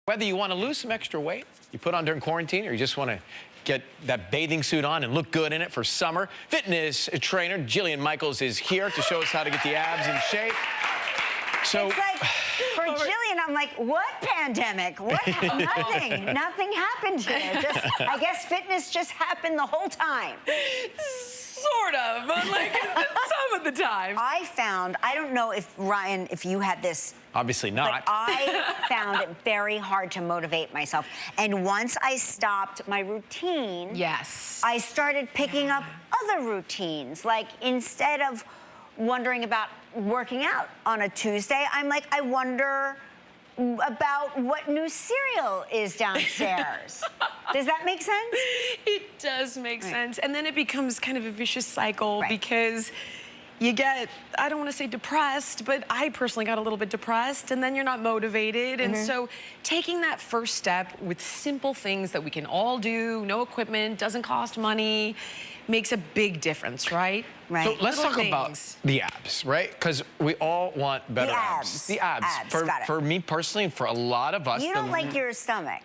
Whether you want to lose some extra weight, you put on during quarantine, or you just want to get that bathing suit on and look good in it for summer, fitness trainer Jillian Michaels is here to show us how to get the abs in shape. So, it's like, for Jillian, I'm like, what pandemic? What? Nothing. Nothing happened here. I guess fitness just happened the whole time. Sort of, but like some of the time. I don't know if, Ryan, if you had this. Obviously not. But I found it very hard to motivate myself. And once I stopped my routine, yes, I started picking up other routines. Like, instead of wondering about working out on a Tuesday, I'm like, I wonder about what new cereal is downstairs. Does that make sense? It does make sense. And then it becomes kind of a vicious cycle, right, because you get, I don't want to say depressed, but I personally got a little bit depressed, and then you're not motivated. And so taking that first step with simple things that we can all do, no equipment, doesn't cost money, makes a big difference, right? Right. So let's talk about the abs, right? Because we all want better abs. The abs. For me personally, and for a lot of us. You don't like your stomach.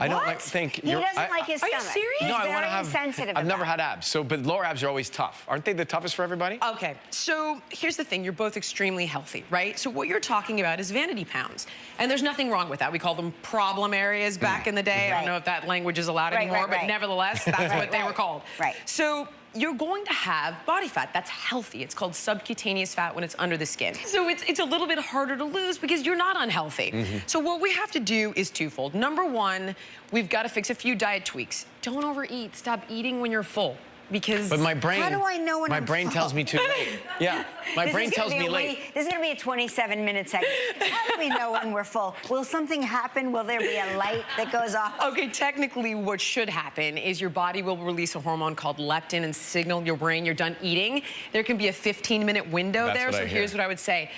I don't think he doesn't like his stomach. Are you serious? He's No, I want very to have. sensitive. I've never had abs, but lower abs are always tough. Aren't they the toughest for everybody? Okay, so here's the thing. You're both extremely healthy, right? So what you're talking about is vanity pounds. And there's nothing wrong with that. We call them problem areas back in the day. I don't know if that language is allowed anymore, but nevertheless, that's what they were called. Right. So you're going to have body fat that's healthy. It's called subcutaneous fat when it's under the skin. So it's a little bit harder to lose because you're not unhealthy. So what we have to do is twofold. Number one, we've got to fix a few diet tweaks. Don't overeat. Stop eating when you're full. Because but my brain, how do I know when my I'm brain full? tells me too late. Yeah, my brain tells me late. This is going to be a 27-minute segment. How do we know when we're full? Will something happen? Will there be a light that goes off? Okay, technically what should happen is your body will release a hormone called leptin and signal your brain you're done eating. There can be a 15-minute window there, so here's what I would say.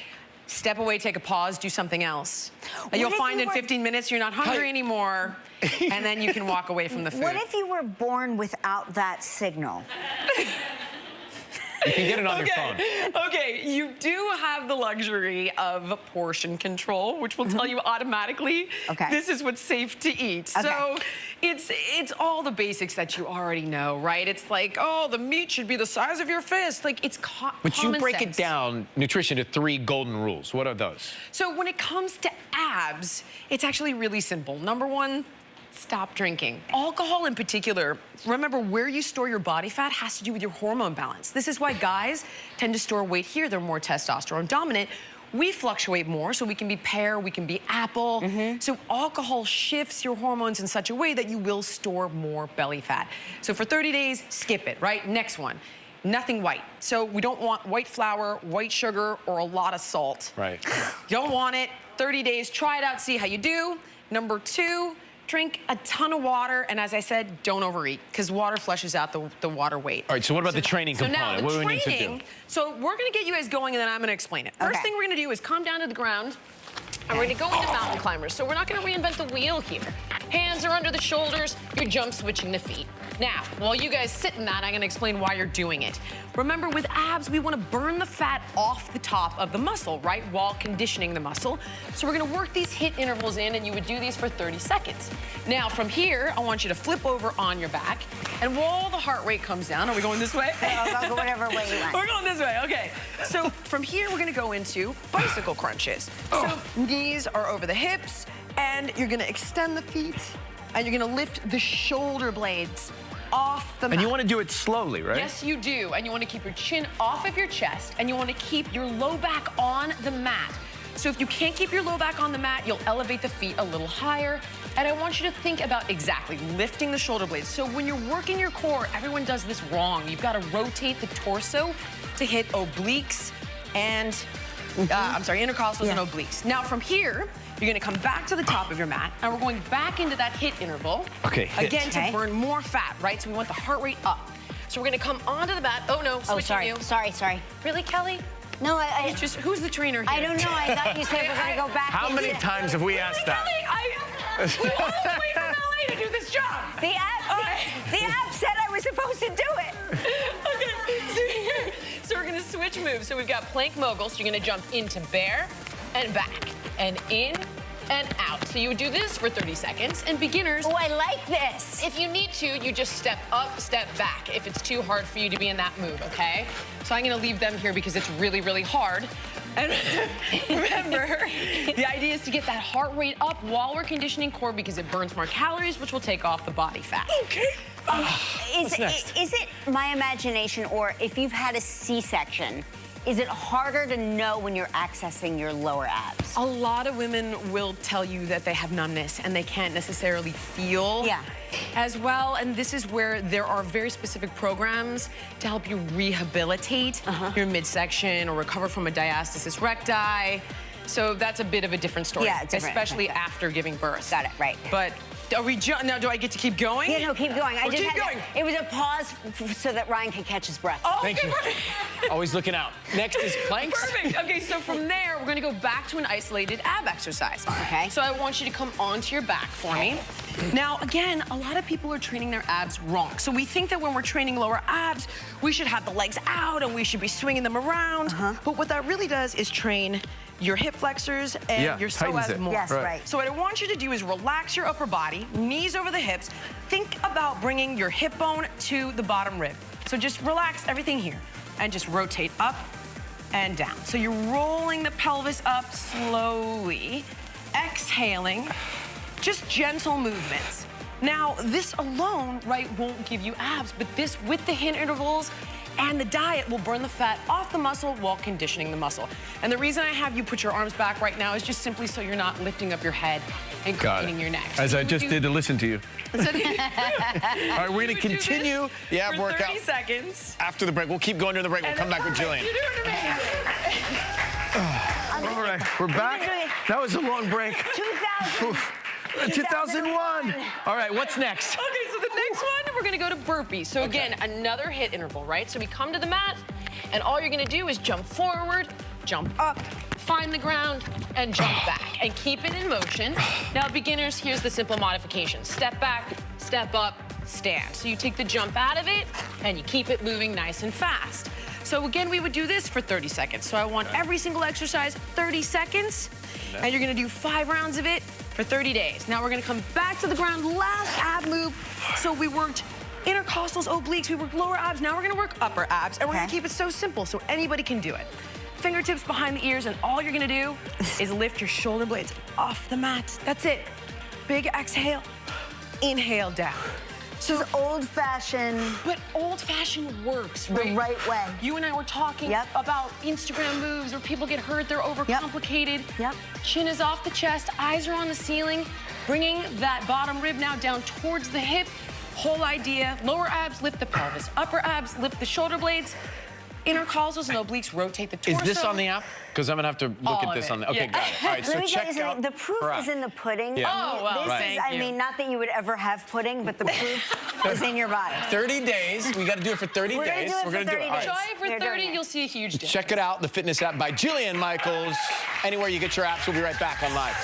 Step away, take a pause, do something else. You'll find in 15 minutes you're not hungry anymore, and then you can walk away from the food. What if you were born without that signal? You can get it on your phone. Okay, you do have the luxury of portion control, which will tell you automatically this is what's safe to eat. So it's all the basics that you already know, right? It's like, oh, the meat should be the size of your fist. Like, it's But you break it down, nutrition, to 3 golden rules. What are those? So when it comes to abs, it's actually really simple. Number one, stop drinking. Alcohol in particular, remember where you store your body fat has to do with your hormone balance. This is why guys tend to store weight here. They're more testosterone dominant. We fluctuate more, so we can be pear, we can be apple. So alcohol shifts your hormones in such a way that you will store more belly fat. So for 30 days, skip it, right? Next one. Nothing white. So we don't want white flour, white sugar, or a lot of salt. Right. You don't want it. 30 days, try it out, see how you do. Number 2, drink a ton of water, and as I said, don't overeat, because water flushes out the water weight. All right, so what about the training component? What do we need to do? So we're gonna get you guys going, and then I'm gonna explain it. First thing we're gonna do is come down to the ground, and we're gonna go into mountain climbers. So we're not gonna reinvent the wheel here. Hands are under the shoulders, you're jump switching the feet. Now, while you guys sit in that, I'm gonna explain why you're doing it. Remember, with abs, we wanna burn the fat off the top of the muscle, right, while conditioning the muscle. So we're gonna work these HIIT intervals in, and you would do these for 30 seconds. Now, from here, I want you to flip over on your back, and while the heart rate comes down, are we going this way? I'll go whatever way you want. We're going this way, okay. So from here, we're gonna go into bicycle crunches. So knees are over the hips, and you're gonna extend the feet, and you're gonna lift the shoulder blades off the mat. And you want to do it slowly, right? Yes, you do. And you want to keep your chin off of your chest, and you want to keep your low back on the mat. So if you can't keep your low back on the mat, you'll elevate the feet a little higher. And I want you to think about exactly lifting the shoulder blades. So when you're working your core, everyone does this wrong. You've got to rotate the torso to hit obliques and, intercostals and obliques. Now from here, you're gonna come back to the top of your mat, and we're going back into that HIIT interval. Okay, Again, to burn more fat, right? So we want the heart rate up. So we're gonna come onto the mat. Oh no, switching you. Sorry. Really, Kelly? No, It's just, who's the trainer here? I don't know. I thought you said we're gonna go back. How many times have we asked that? We all the way from LA to do this job. The app said I was supposed to do it. Okay, so we're gonna switch moves. So we've got plank mogul, so you're gonna jump into bear and back, and in and out. So you would do this for 30 seconds. And beginners, Oh, I like this. if you need to, you just step up, step back if it's too hard for you to be in that move, okay? So I'm gonna leave them here because it's really, really hard. And remember, the idea is to get that heart rate up while we're conditioning core because it burns more calories, which will take off the body fat. Okay. What's next? Is it my imagination, or if you've had a C-section, is it harder to know when you're accessing your lower abs? A lot of women will tell you that they have numbness and they can't necessarily feel as well. And this is where there are very specific programs to help you rehabilitate your midsection or recover from a diastasis recti. So that's a bit of a different story, especially after giving birth. Got it, right. But are we now, do I get to keep going? Yeah, no, keep going. I just keep going. It was a pause so that Ryan could catch his breath. Oh, Thank you. Always looking out. Next is planks. Perfect. Okay, so from there, we're gonna go back to an isolated ab exercise. Okay. So I want you to come onto your back for me. Now, again, a lot of people are training their abs wrong. So we think that when we're training lower abs, we should have the legs out and we should be swinging them around. But what that really does is train your hip flexors and your psoas more. Yes, right. So what I want you to do is relax your upper body, knees over the hips. Think about bringing your hip bone to the bottom rib. So just relax everything here and just rotate up and down. So you're rolling the pelvis up slowly, exhaling, just gentle movements. Now, this alone, right, won't give you abs, but this with the hint intervals and the diet will burn the fat off the muscle while conditioning the muscle. And the reason I have you put your arms back right now is just simply so you're not lifting up your head and craning your neck. As I just did to listen to you. So All right, we're going to continue the ab for workout 30 seconds. after the break. We'll keep going during the break. We'll come back with Jillian. You're doing amazing. All right, we're back. That was a long break. 2001. All right, what's next? Okay, so the next one, we're gonna go to burpee. So again, another hit interval, right? So we come to the mat, and all you're gonna do is jump forward, jump up, find the ground, and jump back, and keep it in motion. Now, beginners, here's the simple modification. Step back, step up, stand. So you take the jump out of it, and you keep it moving nice and fast. So again, we would do this for 30 seconds. So I want every single exercise 30 seconds, and you're gonna do 5 rounds of it for 30 days. Now we're gonna come back to the ground, last ab move. So we worked intercostals, obliques, we worked lower abs. Now we're gonna work upper abs, and we're gonna keep it so simple so anybody can do it. Fingertips behind the ears, and all you're gonna do is lift your shoulder blades off the mat. That's it. Big exhale, inhale down. So it's old-fashioned. But old-fashioned works, The right way. You and I were talking about Instagram moves where people get hurt, they're overcomplicated. Yep. Chin is off the chest, eyes are on the ceiling, bringing that bottom rib now down towards the hip. Whole idea, lower abs lift the pelvis, upper abs lift the shoulder blades, intercostals and obliques rotate the torso. Is this on the app? Because I'm going to have to look at this on the... Okay, got it. All right, so Let me tell check you out... something. The proof is in the pudding. Yeah. Oh, well, I mean, not that you would ever have pudding, but the proof is in your body. 30 days. We got to do it for 30 We're days. We're going to do it for 30 days. Try it for They're 30, doing it. you'll see a huge difference. Check it out, the fitness app by Jillian Michaels. Anywhere you get your apps, we'll be right back on Live.